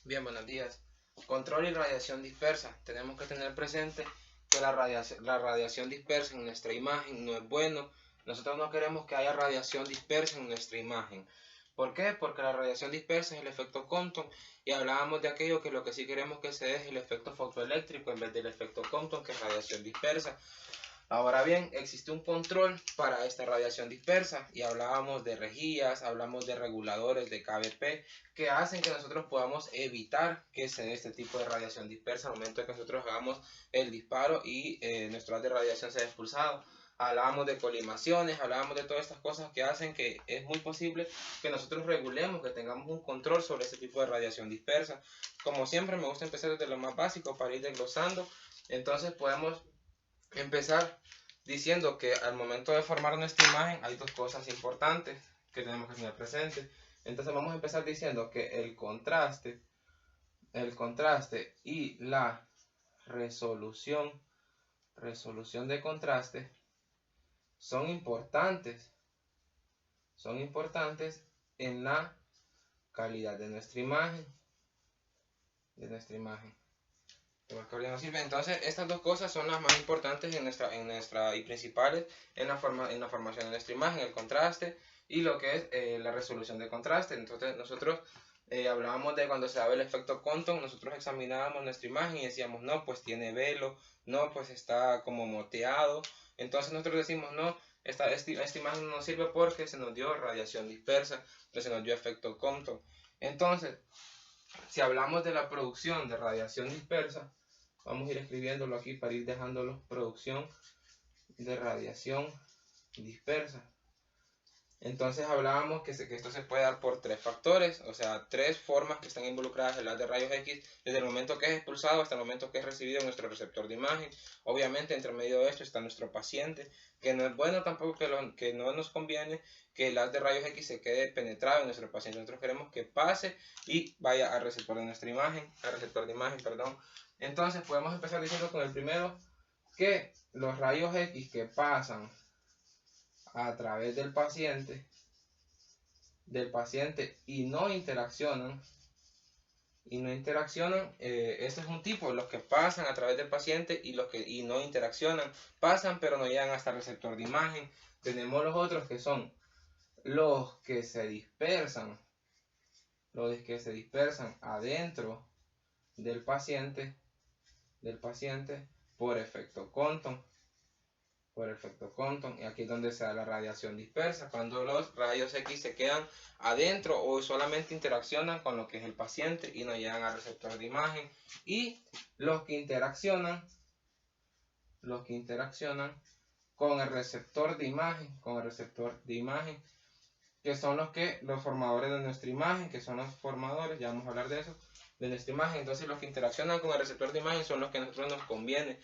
Bien, buenos días. Control y radiación dispersa. Tenemos que tener presente que la radiación dispersa en nuestra imagen no es bueno. Nosotros no queremos que haya radiación dispersa en nuestra imagen. ¿Por qué? Porque la radiación dispersa es el efecto Compton y hablábamos de aquello que lo que sí queremos que se dé es el efecto fotoeléctrico en vez del efecto Compton, que es radiación dispersa. Ahora bien, existe un control para esta radiación dispersa y hablábamos de rejillas, hablamos de reguladores de KBP que hacen que nosotros podamos evitar que se dé este tipo de radiación dispersa al momento de que nosotros hagamos el disparo y nuestro haz de radiación sea expulsado. Hablábamos de colimaciones, hablábamos de todas estas cosas que hacen que es muy posible que nosotros regulemos, que tengamos un control sobre este tipo de radiación dispersa. Como siempre me gusta empezar desde lo más básico para ir desglosando. Entonces podemos empezar diciendo que al momento de formar nuestra imagen hay dos cosas importantes que tenemos que tener presentes. Entonces vamos a empezar diciendo que el contraste y la resolución de contraste son importantes en la calidad de nuestra imagen. Entonces, estas dos cosas son las más importantes en nuestra y principales en la formación de nuestra imagen, el contraste y lo que es la resolución de contraste. Entonces, nosotros hablábamos de cuando se daba el efecto Compton, nosotros examinábamos nuestra imagen y decíamos, no, pues tiene velo, no, pues está como moteado. Entonces, nosotros decimos, no, esta imagen no nos sirve porque se nos dio radiación dispersa, se nos dio efecto Compton. Entonces, si hablamos de la producción de radiación dispersa, vamos a ir escribiéndolo aquí para ir dejándolo. Producción de radiación dispersa. Entonces hablábamos que esto se puede dar por tres factores, o sea, tres formas que están involucradas en las de rayos X, desde el momento que es expulsado hasta el momento que es recibido en nuestro receptor de imagen. Obviamente, entre medio de esto está nuestro paciente, que no es bueno tampoco, que no nos conviene que el haz de rayos X se quede penetrado en nuestro paciente. Nosotros queremos que pase y vaya al receptor de nuestra imagen, perdón. Entonces podemos empezar diciendo con el primero que los rayos X que pasan a través del paciente y no interaccionan, este es un tipo, los que pasan a través del paciente y los que no interaccionan, pasan pero no llegan hasta el receptor de imagen. Tenemos los otros que son los que se dispersan, adentro del paciente por efecto Compton. Y aquí es donde se da la radiación dispersa, cuando los rayos X se quedan adentro o solamente interaccionan con lo que es el paciente y no llegan al receptor de imagen. Y los que interaccionan con el receptor de imagen, que son los formadores de nuestra imagen, ya vamos a hablar de eso, de nuestra imagen. Entonces los que interaccionan con el receptor de imagen son los que a nosotros nos conviene.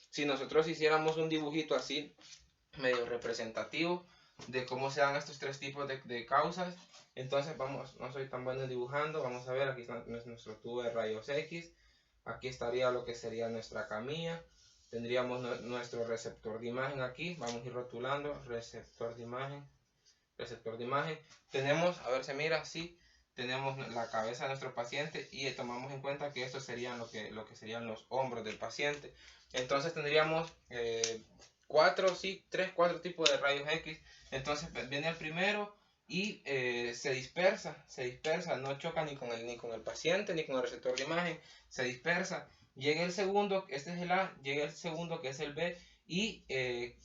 Si nosotros hiciéramos un dibujito así, medio representativo de cómo se dan estos tres tipos de causas, entonces no soy tan bueno dibujando, vamos a ver, aquí está nuestro tubo de rayos X, aquí estaría lo que sería nuestra camilla, tendríamos nuestro receptor de imagen aquí, vamos a ir rotulando, receptor de imagen, tenemos, a ver, se mira así, tenemos la cabeza de nuestro paciente y tomamos en cuenta que estos serían lo que serían los hombros del paciente. Entonces tendríamos 4 tipos de rayos X. Entonces viene el primero y se dispersa, no choca ni con el paciente ni con el receptor de imagen, se dispersa. Llega el segundo, este es el A, llega el segundo que es el B y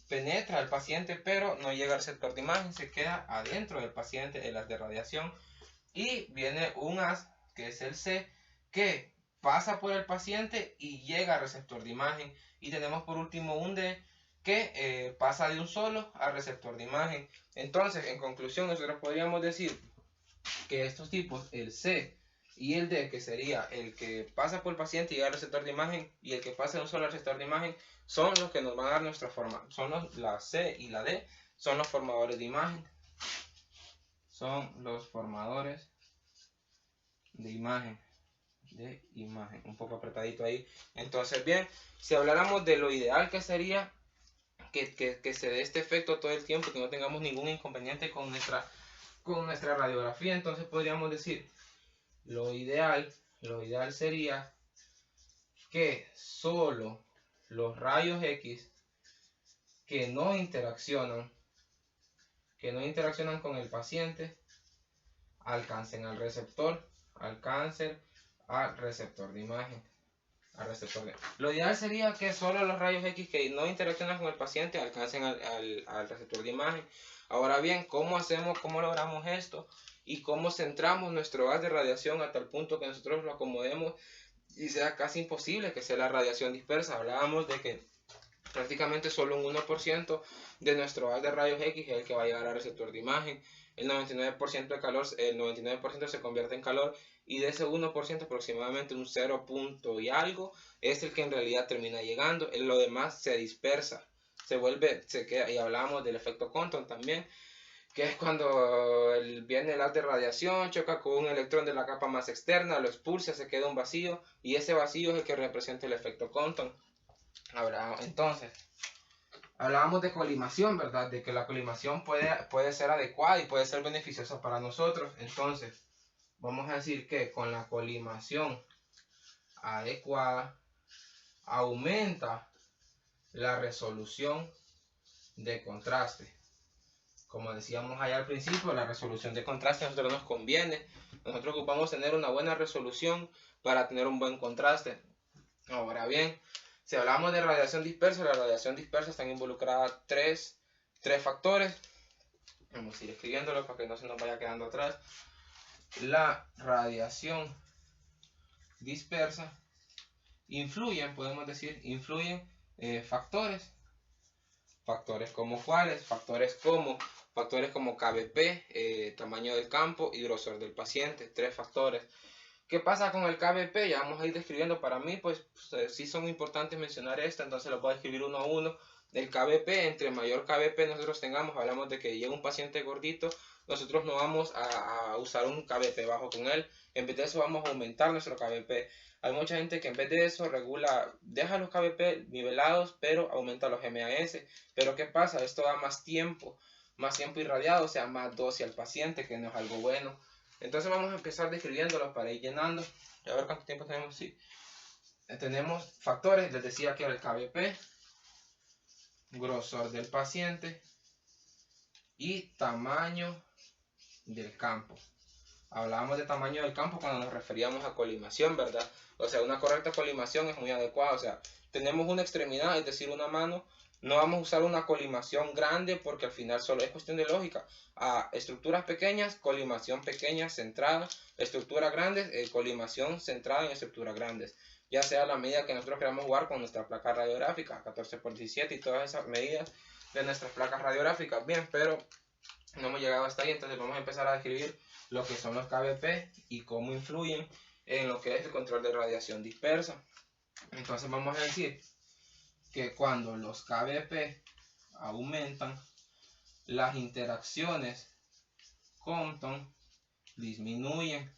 penetra al paciente, pero no llega al receptor de imagen, se queda adentro del paciente, el haz de radiación. Y viene un haz, que es el C, que pasa por el paciente y llega al receptor de imagen. Y tenemos por último un D, que pasa de un solo al receptor de imagen. Entonces, en conclusión, nosotros podríamos decir que estos tipos, el C y el D, que sería el que pasa por el paciente y llega al receptor de imagen, y el que pasa de un solo al receptor de imagen, son los que nos van a dar nuestra forma. La C y la D son los formadores de imagen. Un poco apretadito ahí. Entonces, bien, si habláramos de lo ideal que sería que se dé este efecto todo el tiempo, que no tengamos ningún inconveniente con nuestra radiografía, entonces podríamos decir, lo ideal lo ideal sería que solo los rayos X que no interaccionan con el paciente alcancen al receptor de imagen. Lo ideal sería que solo los rayos X que no interaccionan con el paciente alcancen al receptor de imagen. Ahora bien, ¿cómo logramos esto? Y cómo centramos nuestro haz de radiación a tal punto que nosotros lo acomodemos y sea casi imposible que sea la radiación dispersa. Hablábamos de que prácticamente solo un 1% de nuestro haz de rayos X es el que va a llegar al receptor de imagen. El 99% de calor, el 99% se convierte en calor, y de ese 1% aproximadamente un 0 punto y algo es el que en realidad termina llegando. Lo demás se dispersa, se queda. Y hablábamos del efecto Compton también, que es cuando viene el haz de radiación, choca con un electrón de la capa más externa, lo expulsa, se queda un vacío, y ese vacío es el que representa el efecto Compton. Ahora, entonces, hablábamos de colimación, ¿verdad? De que la colimación puede ser adecuada y puede ser beneficiosa para nosotros. Entonces, vamos a decir que con la colimación adecuada aumenta la resolución de contraste. Como decíamos allá al principio, la resolución de contraste a nosotros nos conviene. Nosotros ocupamos tener una buena resolución para tener un buen contraste. Ahora bien, si hablamos de radiación dispersa, la radiación dispersa están involucradas tres factores. Vamos a ir escribiéndolo para que no se nos vaya quedando atrás. La radiación dispersa podemos decir, influyen factores. Factores como cuáles, factores como KBP, tamaño del campo y grosor del paciente. Tres factores. ¿Qué pasa con el KBP? Ya vamos a ir describiendo. Para mí, pues sí son importantes mencionar esto, entonces lo voy a describir uno a uno. El KBP, entre mayor KBP nosotros tengamos, hablamos de que llega un paciente gordito, nosotros no vamos a usar un KBP bajo con él, en vez de eso vamos a aumentar nuestro KBP. Hay mucha gente que en vez de eso deja los KBP nivelados, pero aumenta los MAS. Pero ¿qué pasa? Esto da más tiempo irradiado, o sea, más dosis al paciente, que no es algo bueno. Entonces vamos a empezar describiéndolos para ir llenando. A ver cuánto tiempo tenemos. Sí. Tenemos factores, les decía que era el KBP, grosor del paciente y tamaño del campo. Hablábamos de tamaño del campo cuando nos referíamos a colimación, ¿verdad? O sea, una correcta colimación es muy adecuada. O sea, tenemos una extremidad, es decir, una mano. No vamos a usar una colimación grande porque al final solo es cuestión de lógica. A estructuras pequeñas, colimación pequeña, centrada. Estructuras grandes, colimación centrada en estructuras grandes. Ya sea la medida que nosotros queramos jugar con nuestra placa radiográfica, 14x17 y todas esas medidas de nuestras placas radiográficas. Bien, pero no hemos llegado hasta ahí, entonces vamos a empezar a describir lo que son los KBP y cómo influyen en lo que es el control de radiación dispersa. Entonces vamos a decir que cuando los KBP aumentan, las interacciones Compton disminuyen.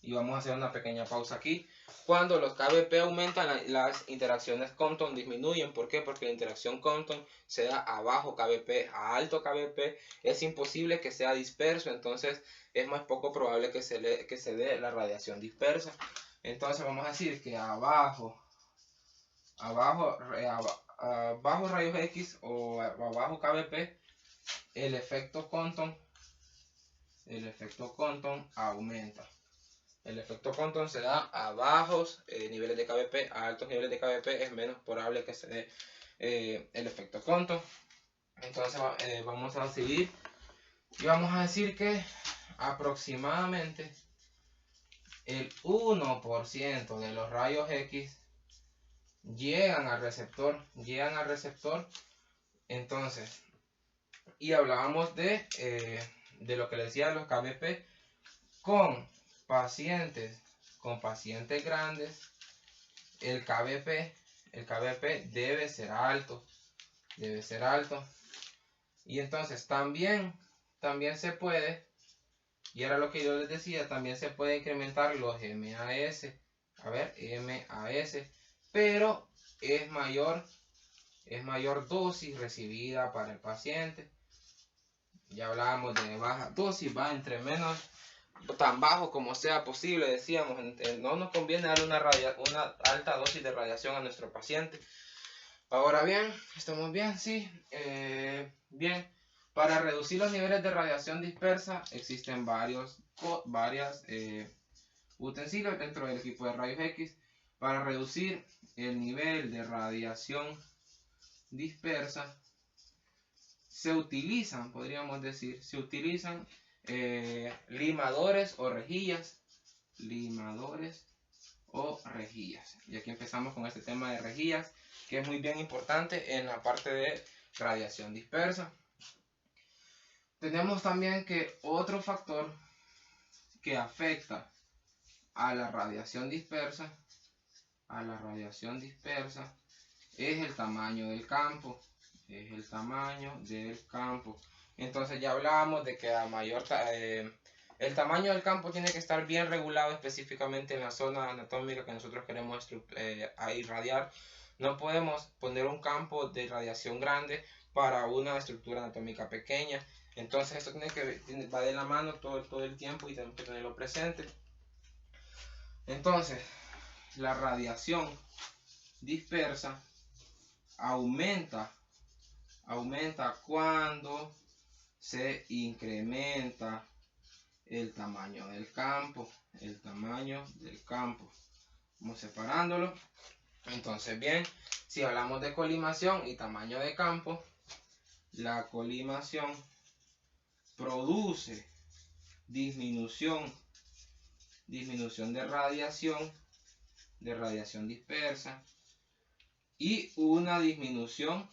Y vamos a hacer una pequeña pausa aquí. Cuando los KBP aumentan, las interacciones Compton disminuyen. ¿Por qué? Porque la interacción Compton se da a bajo KBP. A alto KBP es imposible que sea disperso, entonces es más poco probable que se dé la radiación dispersa. Entonces vamos a decir que a bajo rayos X o a bajo KBP, el efecto Compton aumenta. El efecto Compton se da a bajos niveles de KBP, a altos niveles de KBP es menos probable que se dé el efecto Compton. Entonces vamos a seguir y vamos a decir que aproximadamente el 1% de los rayos X llegan al receptor. Entonces, y hablábamos de lo que les decía, los KBP con pacientes grandes. El KBP debe ser alto. Y entonces también se puede, y era lo que yo les decía, también se puede incrementar los MAS. A ver, MAS, pero es mayor dosis recibida para el paciente. Ya hablábamos de baja dosis, va entre menos tan bajo como sea posible, decíamos. No nos conviene darle una alta dosis de radiación a nuestro paciente. Ahora bien, ¿estamos bien? Sí. Bien. Para reducir los niveles de radiación dispersa existen varios utensilios dentro del equipo de rayos X para reducir el nivel de radiación dispersa. Se utilizan, podríamos decir, limadores o rejillas. Limadores o rejillas. Y aquí empezamos con este tema de rejillas, que es muy bien importante en la parte de radiación dispersa. Tenemos también que otro factor que afecta a la radiación dispersa, es el tamaño del campo. Entonces ya hablábamos de que el tamaño del campo tiene que estar bien regulado específicamente en la zona anatómica que nosotros queremos irradiar. No podemos poner un campo de radiación grande para una estructura anatómica pequeña. Entonces esto va de la mano todo el tiempo y tenemos que tenerlo presente. Entonces, la radiación dispersa aumenta cuando se incrementa el tamaño del campo. Vamos separándolo. Entonces, bien, si hablamos de colimación y tamaño de campo, la colimación produce disminución de radiación dispersa y una disminución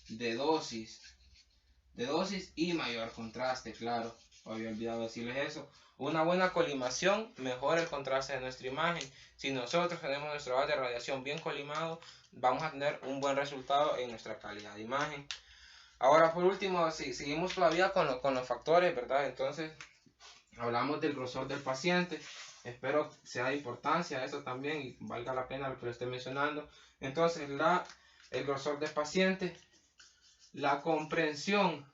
de dosis y mayor contraste. Claro, había olvidado decirles eso. Una buena colimación mejora el contraste de nuestra imagen. Si nosotros tenemos nuestro haz de radiación bien colimado, vamos a tener un buen resultado en nuestra calidad de imagen. Ahora, por último, seguimos todavía con los factores, ¿verdad? Entonces, hablamos del grosor del paciente. Espero sea de importancia eso también y valga la pena lo que lo esté mencionando. Entonces, el grosor del paciente, la comprensión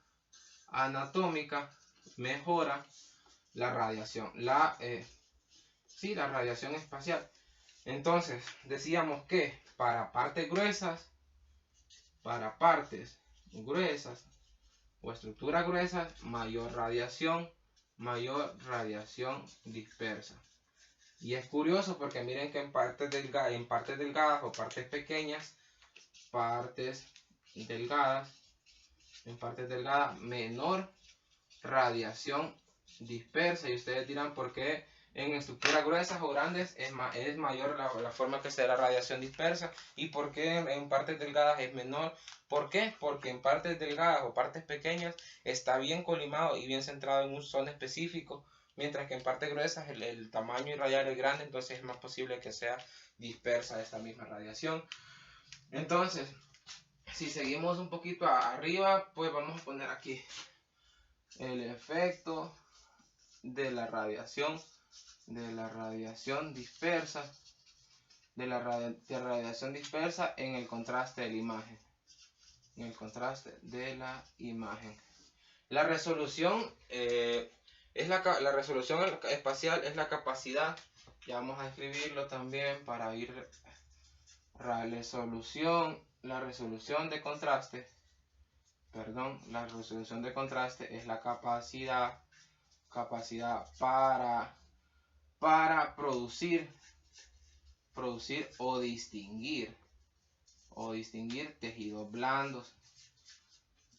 anatómica mejora la radiación, la radiación espacial. Entonces, decíamos que para partes gruesas o estructuras gruesas, mayor radiación dispersa. Y es curioso porque miren que en partes delgadas o partes pequeñas, menor radiación dispersa. Y ustedes dirán, ¿por qué en estructuras gruesas o grandes es mayor la forma que se da la radiación dispersa? ¿Y por qué en partes delgadas es menor? ¿Por qué? Porque en partes delgadas o partes pequeñas está bien colimado y bien centrado en un zona específico, mientras que en partes gruesas el tamaño irradial es grande, entonces es más posible que sea dispersa esta misma radiación. Entonces, si seguimos un poquito arriba, pues vamos a poner aquí el efecto de la radiación dispersa, en el contraste de la imagen. La resolución la resolución espacial es la capacidad, ya vamos a escribirlo también para ir la resolución de contraste es la capacidad para producir o distinguir tejidos blandos.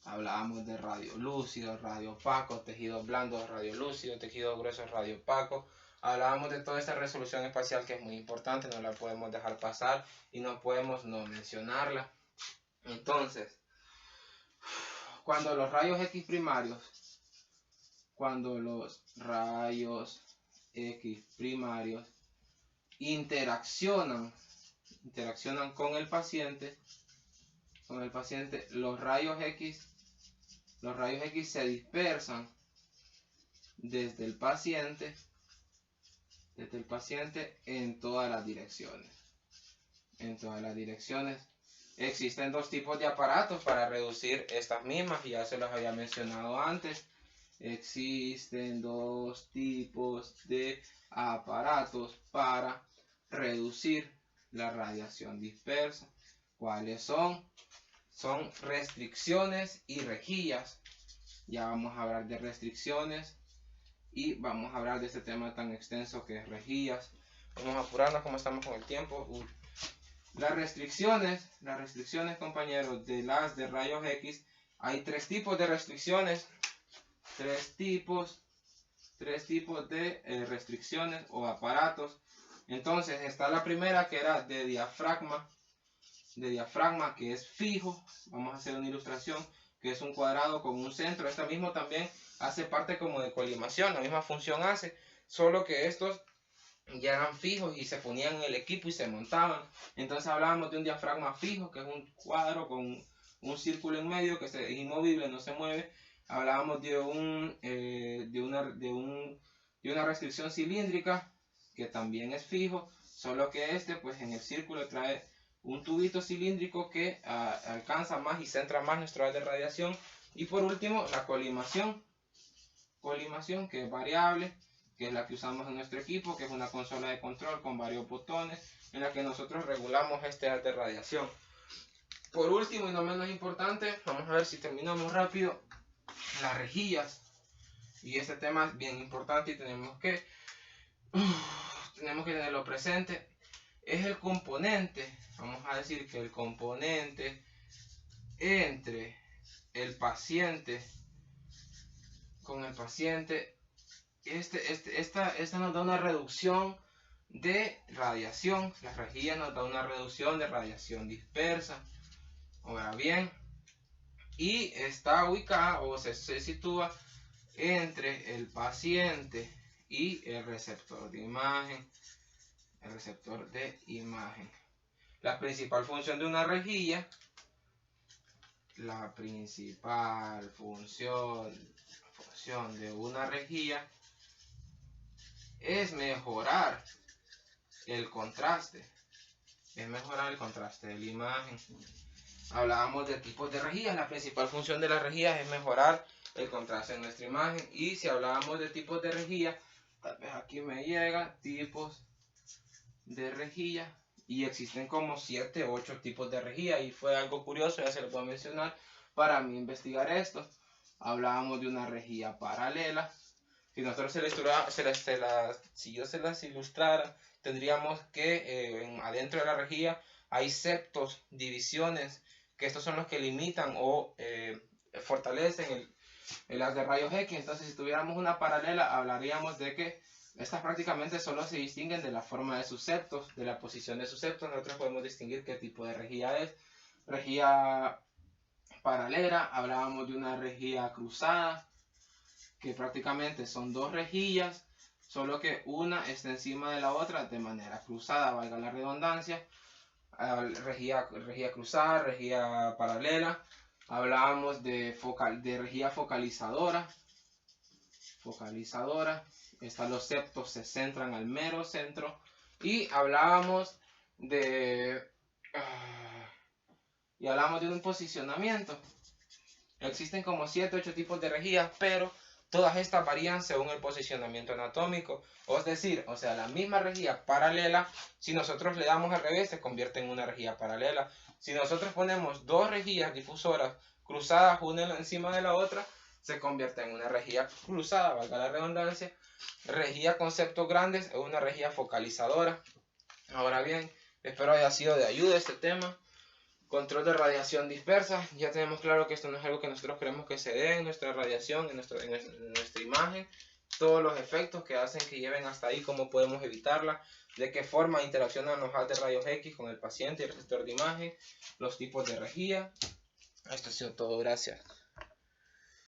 Hablábamos de radiolúcido, radiopaco, tejidos blandos, radiolúcido, tejidos gruesos, radiopaco. Hablábamos de toda esta resolución espacial que es muy importante, no la podemos dejar pasar y no podemos no mencionarla. Entonces, cuando los rayos X primarios interaccionan con el paciente, los rayos X se dispersan desde el paciente en todas las direcciones. Existen dos tipos de aparatos para reducir estas mismas, y ya se los había mencionado antes. existen dos tipos de aparatos para reducir la radiación dispersa. ¿Cuáles son? Son restricciones y rejillas. Ya vamos a hablar de restricciones y vamos a hablar de este tema tan extenso que es rejillas. Vamos a apurarnos como estamos con el tiempo. Las restricciones, compañeros, de rayos X, hay tres tipos de restricciones. Tres tipos de restricciones o aparatos. Entonces está la primera, que era de diafragma, que es fijo. Vamos a hacer una ilustración, que es un cuadrado con un centro. Esta mismo también hace parte como de colimación, la misma función hace, solo que estos ya eran fijos y se ponían en el equipo y se montaban. Entonces hablábamos de un diafragma fijo, que es un cuadro con un círculo en medio que es inmovible, no se mueve. Hablábamos de una restricción cilíndrica, que también es fijo, solo que este pues en el círculo trae un tubito cilíndrico que alcanza más y centra más nuestro haz de radiación. Y por último, la colimación, que es variable, que es la que usamos en nuestro equipo, que es una consola de control con varios botones en la que nosotros regulamos este haz de radiación. Por último y no menos importante, vamos a ver si terminamos rápido, las rejillas. Y este tema es bien importante y tenemos que tenerlo presente. Es el componente, vamos a decir que el componente entre el paciente con el paciente, esta nos da una reducción de radiación. La rejilla nos da una reducción de radiación dispersa. Ahora bien, y está ubicada o se sitúa entre el paciente y el receptor de imagen. La principal función de una rejilla, es mejorar el contraste. de la imagen. Hablábamos de tipos de rejillas. La principal función de las rejillas es mejorar el contraste en nuestra imagen. Y si hablábamos de tipos de rejillas, tal vez aquí me llega tipos de rejilla, y existen como 7 u 8 tipos de rejilla, y fue algo curioso, ya se lo puedo mencionar, para mí investigar esto. Hablábamos de una rejilla paralela. Si nosotros si yo se las ilustrara, tendríamos que adentro de la rejilla hay septos, divisiones, que estos son los que limitan o fortalecen el haz de rayos X. Entonces, si tuviéramos una paralela, hablaríamos de que estas prácticamente solo se distinguen de la forma de sus septos, de la posición de sus septos. Nosotros podemos distinguir qué tipo de rejilla es. Rejilla paralela, hablábamos de una rejilla cruzada, que prácticamente son dos rejillas, solo que una está encima de la otra de manera cruzada, valga la redundancia. Rejilla cruzada, rejilla paralela. Hablábamos de rejilla focalizadora. Los septos se centran al mero centro. Y hablábamos de un posicionamiento. Existen como 7 u 8 tipos de rejillas, pero todas estas varían según el posicionamiento anatómico. Es decir, la misma rejilla paralela, si nosotros le damos al revés, se convierte en una rejilla paralela. Si nosotros ponemos dos rejillas difusoras cruzadas una encima de la otra, se convierte en una rejilla cruzada, valga la redundancia. Rejilla con septos grandes es una rejilla focalizadora. Ahora bien, espero haya sido de ayuda este tema. Control de radiación dispersa. Ya tenemos claro que esto no es algo que nosotros queremos que se dé en nuestra radiación, en nuestra imagen. Todos los efectos que hacen que lleven hasta ahí, cómo podemos evitarla, de qué forma interaccionan los haz de rayos X con el paciente y el receptor de imagen, los tipos de rejilla. Esto ha sido todo, gracias.